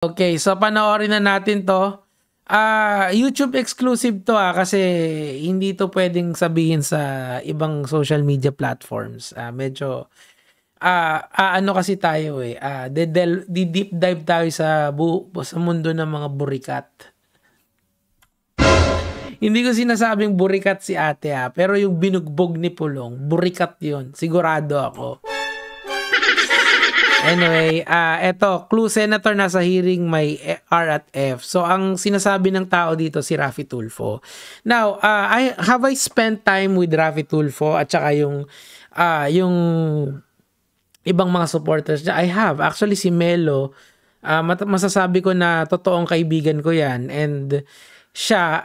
Okay, so panoorin na natin to. YouTube exclusive to kasi hindi to pwedeng sabihin sa ibang social media platforms. Medyo ano kasi tayo deep dive tayo sa mundo ng mga burikat. Hindi ko sinasabing burikat si ate pero yung binugbog ni Pulong, burikat yun. Sigurado ako. Anyway, eto, clue senator nasa hearing may R at F. So, ang sinasabi ng tao dito si Raffy Tulfo. Now, I spent time with Raffy Tulfo at saka yung ibang mga supporters niya? I have. Actually, si Melo, masasabi ko na totoong kaibigan ko yan. And siya,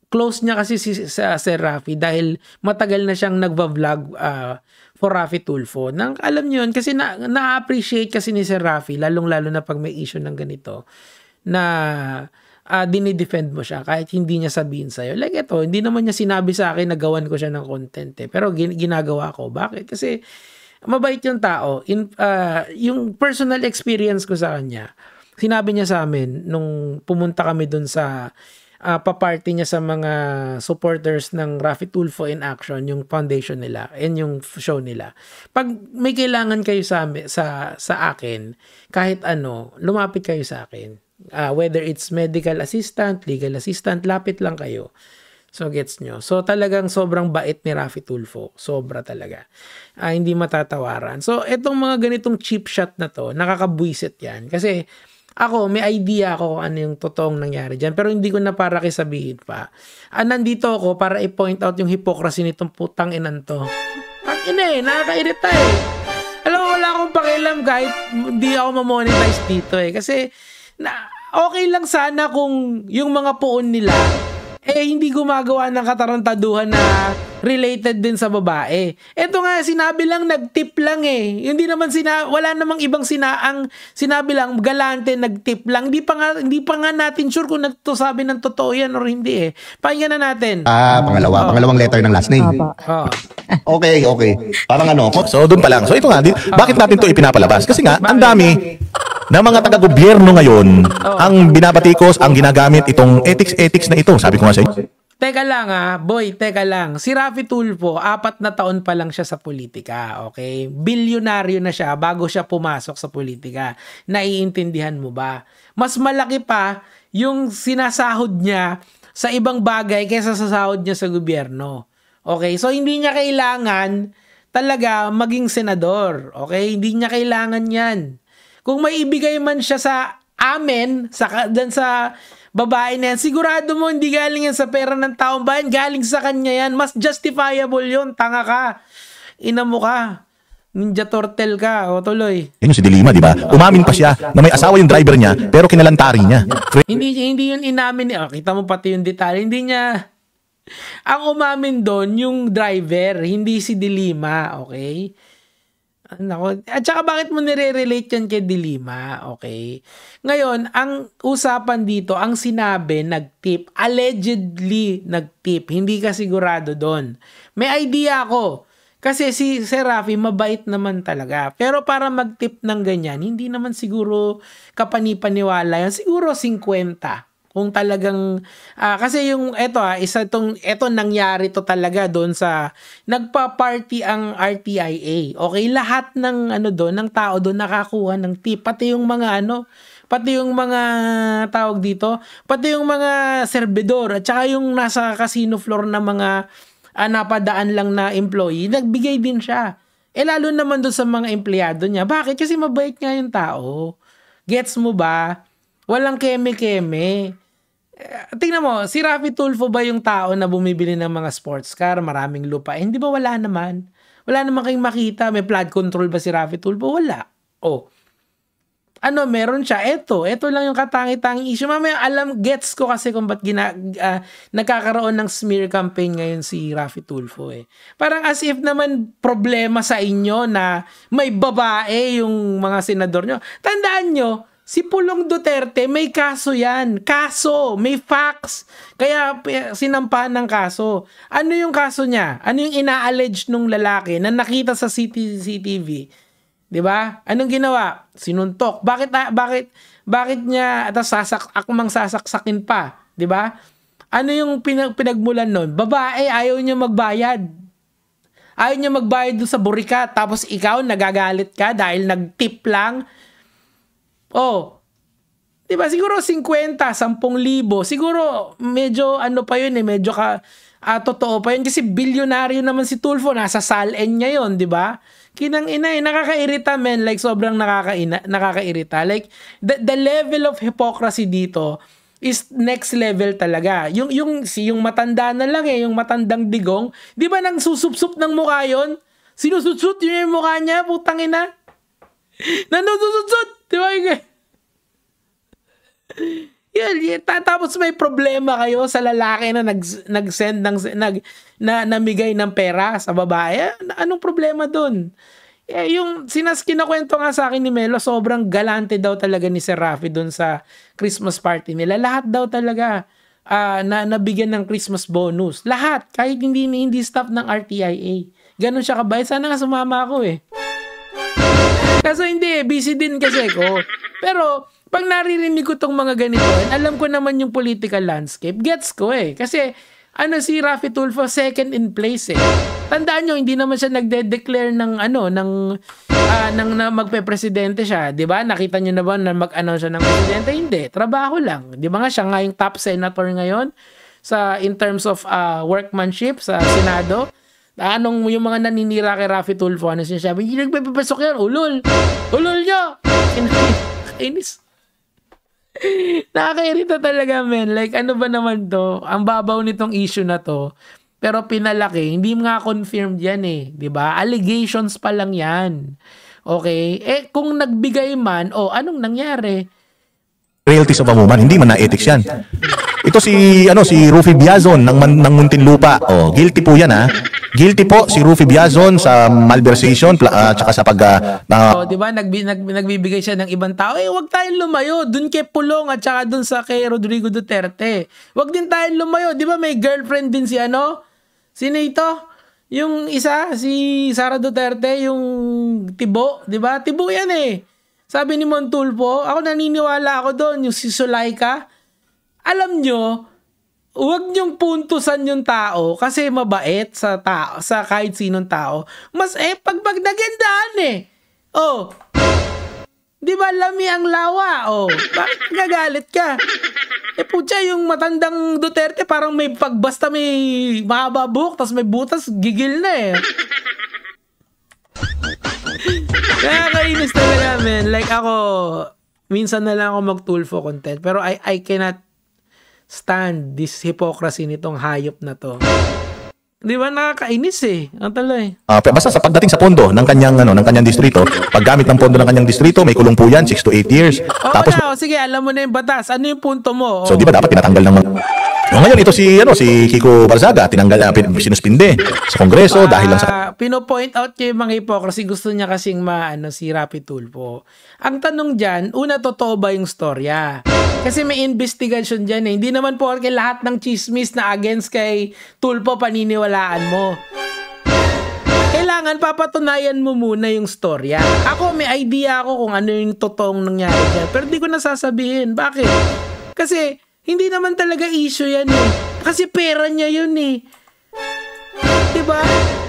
close niya kasi si Sir Raffy dahil matagal na siyang nagva-vlog for Raffy Tulfo. Alam niyo yun, kasi na-appreciate kasi ni Sir Raffy, lalong-lalo na pag may issue ng ganito, na dinidefend mo siya kahit hindi niya sabihin sa'yo. Like ito, hindi naman niya sinabi sa akin na gawan ko siya ng content pero ginagawa ko. Bakit? Kasi mabait yung tao. Yung personal experience ko sa kanya, sinabi niya sa amin nung pumunta kami dun sa pa-party niya sa mga supporters ng Raffy Tulfo in Action, yung foundation nila and yung show nila. Pag may kailangan kayo sa akin, kahit ano, lumapit kayo sa akin. Whether it's medical assistant, legal assistant, lapit lang kayo. So gets nyo. So talagang sobrang bait ni Raffy Tulfo. Sobra talaga. Hindi matatawaran. So etong mga ganitong cheap shot na to, nakakabwisit yan. Kasi ako, may idea ako ano yung totoong nangyari dyan. Pero hindi ko na para kisabihin pa. Nandito ako para i-point out yung hypocrisy nitong putang inan to. Nakakairita Alam mo, wala akong pakialam kahit hindi ako mamonetize dito Kasi okay lang sana kung yung mga puon nila hindi gumagawa ng katarantaduhan na related din sa babae. Ito nga, sinabi lang, nag-tip lang Hindi naman wala namang ibang sinabi lang, galante, nag-tip lang. Hindi pa nga natin sure kung nagsasabi ng totoo yan or hindi Pakinggan na natin. Pangalawang letter ng last name. Okay. Parang ano. So, doon pa lang. So, ito nga, bakit natin to ipinapalabas? Kasi nga, ang dami na mga taga-gobyerno ngayon ang binabatikos, ang ginagamit itong ethics na ito. Sabi ko nga sa inyo. Teka lang teka lang. Si Raffy Tulfo, 4 na taon pa lang siya sa politika, okay? Bilyonaryo na siya bago siya pumasok sa politika. Naiintindihan mo ba? Mas malaki pa yung sinasahod niya sa ibang bagay kaysa sa sahod niya sa gobyerno. Okay? So, hindi niya kailangan talaga maging senador. Okay? Hindi niya kailangan yan. Kung may ibigay man siya sa amin, dyan sa babae na yan, sigurado mo hindi galing yan sa pera ng taong bayan, galing sa kanya yan. Mas justifiable yun. Tanga ka. Ina mo ka. Ninja Turtle ka. O tuloy. Yun si Dilima, di ba? Umamin pa siya na may asawa yung driver niya, pero kinalantari niya. Hindi yun inamin. Kita mo pati yung detalye. Hindi niya. Ang umamin doon, yung driver, hindi si Dilima. Okay? At saka bakit mo nire-relate yan kay Dilima? Okay. Ngayon, ang usapan dito, ang sinabi, nag-tip. Allegedly nag-tip. Hindi ka sigurado doon. May idea ako. Kasi si Sir Raffy, mabait naman talaga. Pero para mag-tip ng ganyan, hindi naman siguro kapanipaniwala yan. Siguro 50. Kung talagang kasi yung eto nangyari to talaga doon sa nagpa-party ang RTIA. Okay, lahat ng doon ng tao doon nakakuha ng tip, pati yung mga tawag dito, pati yung mga serbidor at saka yung nasa casino floor na mga napadaan lang na employee, nagbigay din siya. Lalo naman doon sa mga empleyado niya. Bakit? Kasi mabait nga yung tao. Gets mo ba? Walang keme-keme. Tingnan mo, si Raffy Tulfo ba yung tao na bumibili ng mga sports car, maraming lupa? Hindi ba wala naman? Wala naman kayong makita. May flood control ba si Raffy Tulfo? Wala. Meron siya. Ito lang yung katangi-tangi issue. Mamaya gets ko kasi kung ba't nagkakaroon ng smear campaign ngayon si Raffy Tulfo Parang as if naman problema sa inyo na may babae yung mga senador nyo. Tandaan nyo, si Pulong Duterte, may kaso yan. Kaso, may facts. Kaya sinampahan ng kaso. Ano yung kaso niya? Ano yung ina-allege nung lalaki na nakita sa CCTV? 'Di ba? Anong ginawa? Sinuntok. Bakit niya akmang sasaksakin pa, 'di ba? Ano yung pinagmulan nun? Babae, ayaw niya magbayad. Ayaw niya magbayad doon sa burikat. Tapos ikaw, nagagalit ka dahil nag-tip lang. Oh, diba? Siguro 50, 10,000. Siguro medyo ano pa yun medyo totoo pa yun. Kasi bilyonaryo naman si Tulfo. Nasa SALN niya yun, diba? Kinang ina nakakairita men. Like sobrang nakakairita. Like the level of hypocrisy dito is next level talaga. Yung matanda na lang yung matandang digong, 'di ba nang susupsup ng mukha 'yon? Sinusut-sut yung mukha niya, putang ina. Nanususut-sut, 'di ba? Yan, tapos may problema kayo sa lalaki na nag-send namigay ng pera sa babae. Anong problema doon? Yung kinakwento nga sa akin ni Melo, sobrang galante daw talaga ni Sir Rafi doon sa Christmas party nila. Lahat daw talaga na nabigyan ng Christmas bonus. Lahat, kahit hindi staff ng RTIA. Ganun siya kabayad. Sana nga sumama ako Kaso hindi, busy din kasi ko. Pero pag naririnig ko tong mga ganito, alam ko naman yung political landscape, gets ko Kasi si Rafi Tulfo second in place Tandaan nyo, hindi naman siya nagde-declare ng magpe-presidente siya, 'di ba? Nakita niyo na ba na mag-announce siya ng presidente? Hindi, trabaho lang. 'Di ba nga siya nga yung top senator ngayon in terms of workmanship sa Senado. Yung mga naninira kay Rafi Tulfo, ano sinasabi? Hindi nagpapasok yan, ulol nyo. Inis. Nakakairita talaga, men. Like, ano ba naman to? Ang babaw nitong issue na to. Pero pinalaki, hindi nga confirmed yan diba? Allegations pa lang yan. Okay? Kung nagbigay man, anong nangyari? Realties of a woman, hindi man na ethics yan. Ito si Rufy Biazon ng Muntinlupa. Guilty po yan Guilty po si Rufy Biazon sa malversation tsaka sa di ba nagbibigay siya ng ibang tao. Wag tayong lumayo dun kay Pulong at saka dun sa kay Rodrigo Duterte. Wag din tayong lumayo. Di ba may girlfriend din si Sino ito? Yung isa, si Sara Duterte, yung Tibo, di ba? Tibo yan Sabi ni Montulfo, ako naniniwala ako doon, yung si Sulaika. Alam nyo, huwag niyong puntusan yung tao kasi mabait sa kahit sinong tao. Mas pag nagandaan di ba lami ang lawa? Bakit nagagalit ka? Putya, yung matandang Duterte parang basta may mahaba buhok tas may butas, gigil na Nakakainis talaga, men. Like ako, minsan na lang ako mag-Tulfo content pero I cannot stand this hypocrisy nitong hayop na to. Di ba nakakainis Ang taloy. Basta sa pagdating sa pondo ng kanyang distrito, paggamit ng pondo ng kanyang distrito, may kulong po yan 6 to 8 years. Tapos sige, alam mo na yung batas. Ano yung punto mo? So di ba dapat tinatanggal ng ngayon ito si Kiko Barzaga sinuspinde sa Kongreso dahil lang sa pino-point out niya yung mga hypocrisy. Gusto niya kasing si Rafi Tulfo. Ang tanong diyan, una, totoo ba yung storya? Kasi may investigation dyan Hindi naman po lahat ng chismis na against kay Tulfo paniniwalaan mo. Kailangan papatunayan mo muna yung storya. Ako, may idea ako kung ano yung totoong nangyari dyan. Pero di ko nasasabihin. Bakit? Kasi hindi naman talaga issue yan Kasi pera niya yun Diba?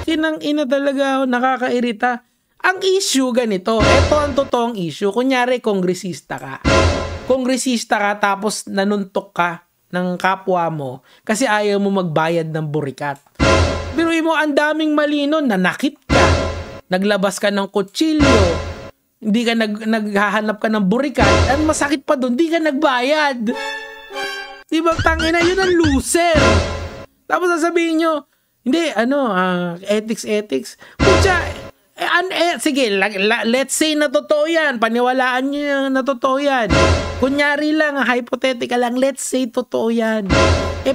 Kinang ina talaga nakakairita. Ang issue ganito. Ito ang totoong issue. Kunyari, kongresista ka tapos nanuntok ka ng kapwa mo kasi ayaw mo magbayad ng burikat. Biruin mo, ang daming mali nun, nanakit ka, naglabas ka ng kutsilyo, hindi ka naghahanap ka ng burikat, ang masakit pa dun, hindi ka nagbayad. Diba, tangina, yun ang loser. Tapos sasabihin nyo, hindi, ethics. Pucha, sige, let's say na totoo yan. Paniwalaan nyo na totoo yan. Kunyari lang, hypothetical lang, let's say totoo yan.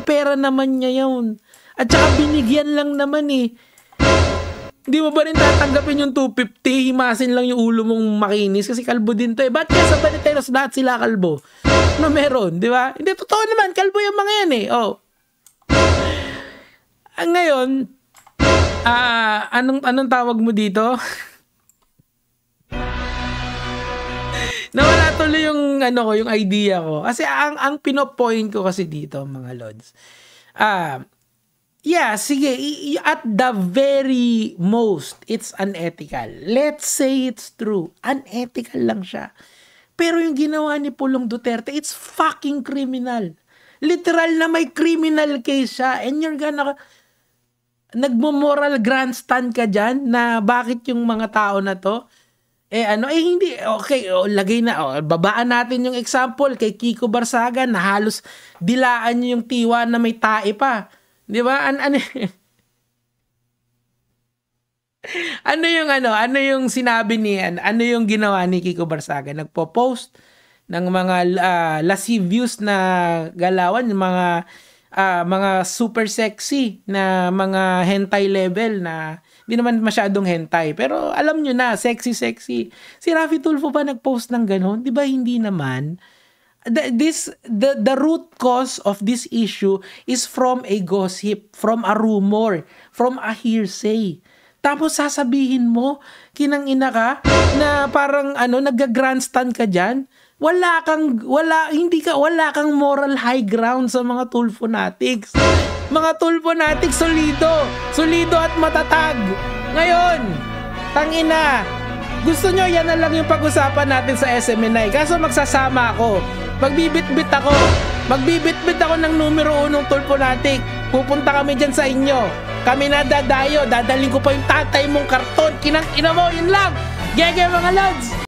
Pera naman niya yun. At saka binigyan lang naman Hindi mo ba rin tatanggapin yung 250? Himasin lang yung ulo mong makinis kasi kalbo din to Ba't kaya sa Baniteros lahat sila kalbo? Ano meron, di ba? Hindi, totoo naman, kalbo yung mga yan Ngayon, anong tawag mo dito? Nawala tuloy yung yung idea ko. Kasi ang pinopoint ko kasi dito, mga lods. Yeah, sige, at the very most, it's unethical. Let's say it's true. Unethical lang siya. Pero yung ginawa ni Pulong Duterte, it's fucking criminal. Literal na may criminal case siya. And you're gonna nagmo-moral grandstand ka dyan na bakit yung mga tao na to hindi, okay, lagay na, babaan natin yung example kay Kiko Barsaga na halos dilaan niyo yung tiwa na may tae pa. Di ba? Ano yung sinabi ano yung ginawa ni Kiko Barsaga? Nagpo-post ng mga lascivious na galawan, yung mga super sexy na mga hentai level na hindi naman masyadong hentai. Pero alam nyo na, sexy. Si Raffy Tulfo ba nag-post ng ganon? Di ba hindi naman? The root cause of this issue is from a gossip, from a rumor, from a hearsay. Tapos sasabihin mo, kinang-ina ka, na parang nagga-grandstand ka dyan. Wala kang moral high ground sa mga Tulfonatics. Mga Tulfonatics solido at matatag. Ngayon, tangina, gusto nyo yan na lang yung pag-usapan natin sa SMNI. Kaso magsasama ako. Magbibit-bit ako ng numero 1 Tulfonatic. Pupunta kami dyan sa inyo. Kami na dadayo. Dadaling ko pa yung tatay mong karton. Kinang-ina mo, yun lang. Gege mga lods.